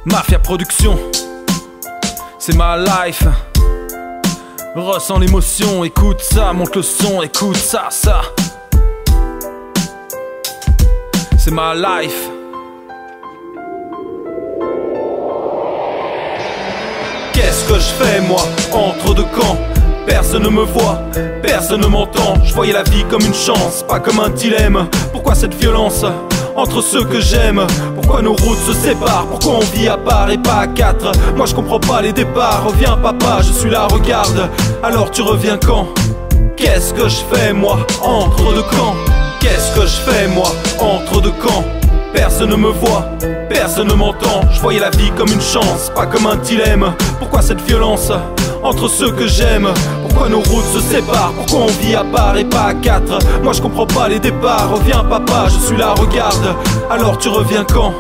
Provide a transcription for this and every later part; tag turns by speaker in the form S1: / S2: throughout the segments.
S1: Mafia Production, c'est ma life. Ressens l'émotion, écoute ça, monte le son, écoute ça, ça. C'est ma life. Qu'est-ce que je fais moi, entre deux camps? Personne ne me voit, personne ne m'entend. Je voyais la vie comme une chance, pas comme un dilemme. Pourquoi cette violence entre ceux que j'aime? Pourquoi nos routes se séparent? Pourquoi on vit à part et pas à quatre? Moi je comprends pas les départs. Reviens papa, je suis là, regarde. Alors tu reviens quand? Qu'est-ce que je fais moi, entre deux camps? Qu'est-ce que je fais moi, entre deux camps? Personne ne me voit, personne ne m'entend. Je voyais la vie comme une chance, pas comme un dilemme. Pourquoi cette violence entre ceux que j'aime? Pourquoi nos routes se séparent? Pourquoi on vit à part et pas à quatre? Moi je comprends pas les départs. Reviens papa, je suis là, regarde. Alors tu reviens quand?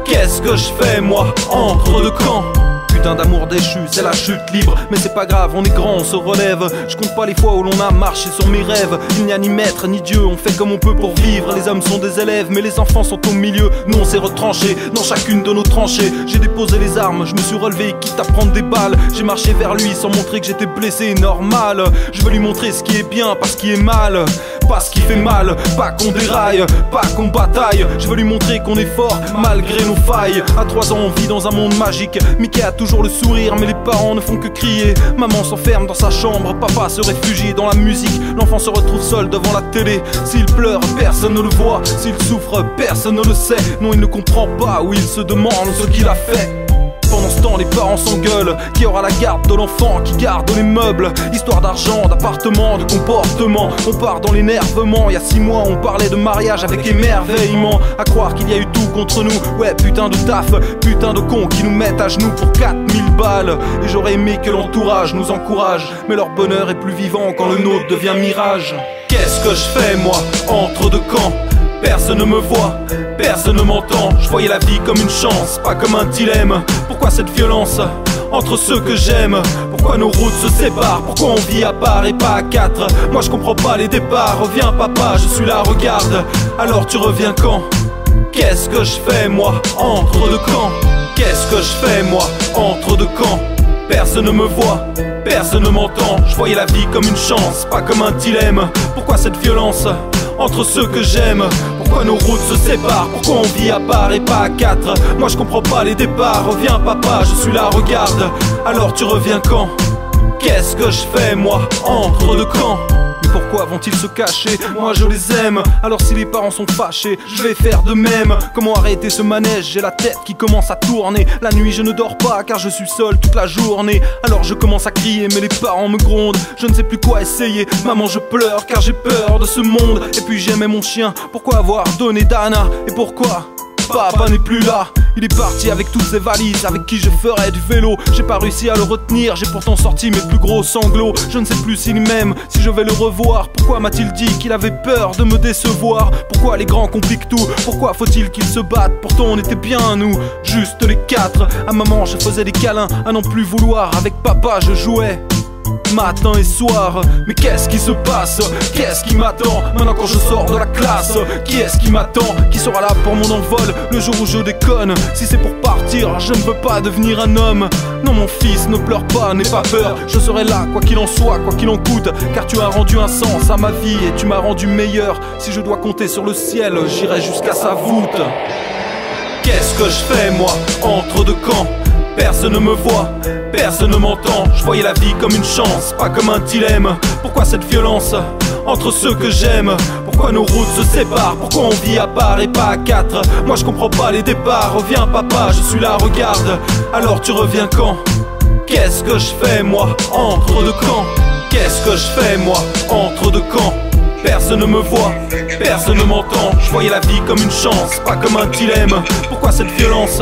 S1: Qu'est-ce que je fais moi, entre deux camps? Putain d'amour déchu, c'est la chute libre. Mais c'est pas grave, on est grand, on se relève. Je compte pas les fois où l'on a marché sur mes rêves. Il n'y a ni maître ni Dieu, on fait comme on peut pour vivre. Les hommes sont des élèves, mais les enfants sont au milieu. Nous on s'est retranchés dans chacune de nos tranchées. J'ai déposé les armes, je me suis relevé, quitte à prendre des balles. J'ai marché vers lui sans montrer que j'étais blessé, normal. Je veux lui montrer ce qui est bien, pas ce qui est mal. Pas ce qui fait mal, pas qu'on déraille, pas qu'on bataille. Je veux lui montrer qu'on est fort, malgré nos failles. À 3 ans on vit dans un monde magique. Mickey a toujours le sourire, mais les parents ne font que crier. Maman s'enferme dans sa chambre, papa se réfugie dans la musique. L'enfant se retrouve seul devant la télé. S'il pleure, personne ne le voit. S'il souffre, personne ne le sait. Non, il ne comprend pas, ou il se demande ce qu'il a fait. Pendant ce temps, les parents s'engueulent. Qui aura la garde de l'enfant, qui garde les meubles? Histoire d'argent, d'appartement, de comportement. On part dans l'énervement. Il y a 6 mois, on parlait de mariage avec émerveillement. À croire qu'il y a eu tout contre nous. Ouais, putain de taf, putain de cons qui nous mettent à genoux pour 4000 balles. Et j'aurais aimé que l'entourage nous encourage. Mais leur bonheur est plus vivant quand le nôtre devient mirage. Qu'est-ce que je fais moi, entre deux camps? Personne ne me voit, personne ne m'entend. Je voyais la vie comme une chance, pas comme un dilemme. Pourquoi cette violence entre ceux que j'aime? Pourquoi nos routes se séparent? Pourquoi on vit à part et pas à quatre? Moi je comprends pas les départs. Reviens papa, je suis là, regarde. Alors tu reviens quand? Qu'est-ce que je fais moi, entre deux camps? Qu'est-ce que je fais moi, entre deux camps? Personne ne me voit, personne ne m'entend. Je voyais la vie comme une chance, pas comme un dilemme. Pourquoi cette violence entre ceux que j'aime? Pourquoi nos routes se séparent? Pourquoi on vit à part et pas à quatre? Moi je comprends pas les départs. Reviens papa, je suis là, regarde. Alors tu reviens quand? Qu'est-ce que je fais moi, entre deux camps? Mais pourquoi vont-ils se cacher? Moi je les aime. Alors si les parents sont fâchés, je vais faire de même. Comment arrêter ce manège? J'ai la tête qui commence à tourner. La nuit je ne dors pas car je suis seul toute la journée. Alors je commence à crier mais les parents me grondent. Je ne sais plus quoi essayer. Maman je pleure car j'ai peur de ce monde. Et puis j'aimais mon chien. Pourquoi avoir donné Dana? Et pourquoi papa n'est plus là? Il est parti avec toutes ses valises, avec qui je ferais du vélo. J'ai pas réussi à le retenir, j'ai pourtant sorti mes plus gros sanglots. Je ne sais plus s'il m'aime, si je vais le revoir. Pourquoi m'a-t-il dit qu'il avait peur de me décevoir? Pourquoi les grands compliquent tout? Pourquoi faut-il qu'ils se battent? Pourtant on était bien nous, juste les 4. À maman je faisais des câlins, à n'en plus vouloir. Avec papa je jouais matin et soir. Mais qu'est-ce qui se passe? Qu'est-ce qui m'attend maintenant quand je sors de la classe? Qui est-ce qui m'attend? Qui sera là pour mon envol le jour où je déconne? Si c'est pour partir, je ne veux pas devenir un homme. Non mon fils, ne pleure pas, n'aie pas peur. Je serai là, quoi qu'il en soit, quoi qu'il en coûte. Car tu as rendu un sens à ma vie et tu m'as rendu meilleur. Si je dois compter sur le ciel, j'irai jusqu'à sa voûte. Qu'est-ce que je fais moi, entre deux camps? Personne ne me voit, personne ne m'entend. Je voyais la vie comme une chance, pas comme un dilemme. Pourquoi cette violence entre ceux que j'aime? Pourquoi nos routes se séparent? Pourquoi on vit à part et pas à quatre? Moi je comprends pas les départs. Reviens papa, je suis là, regarde. Alors tu reviens quand? Qu'est-ce que je fais moi, entre deux camps? Qu'est-ce que je fais moi, entre deux camps? Personne ne me voit, personne ne m'entend. Je voyais la vie comme une chance, pas comme un dilemme. Pourquoi cette violence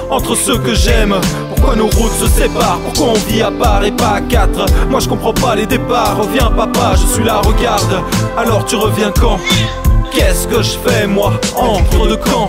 S1: entre ceux que j'aime? Pourquoi nos routes se séparent? Pourquoi on vit à part et pas à quatre? Moi je comprends pas les départs. Reviens papa, je suis là, regarde. Alors tu reviens quand? Qu'est-ce que je fais moi, entre deux camps?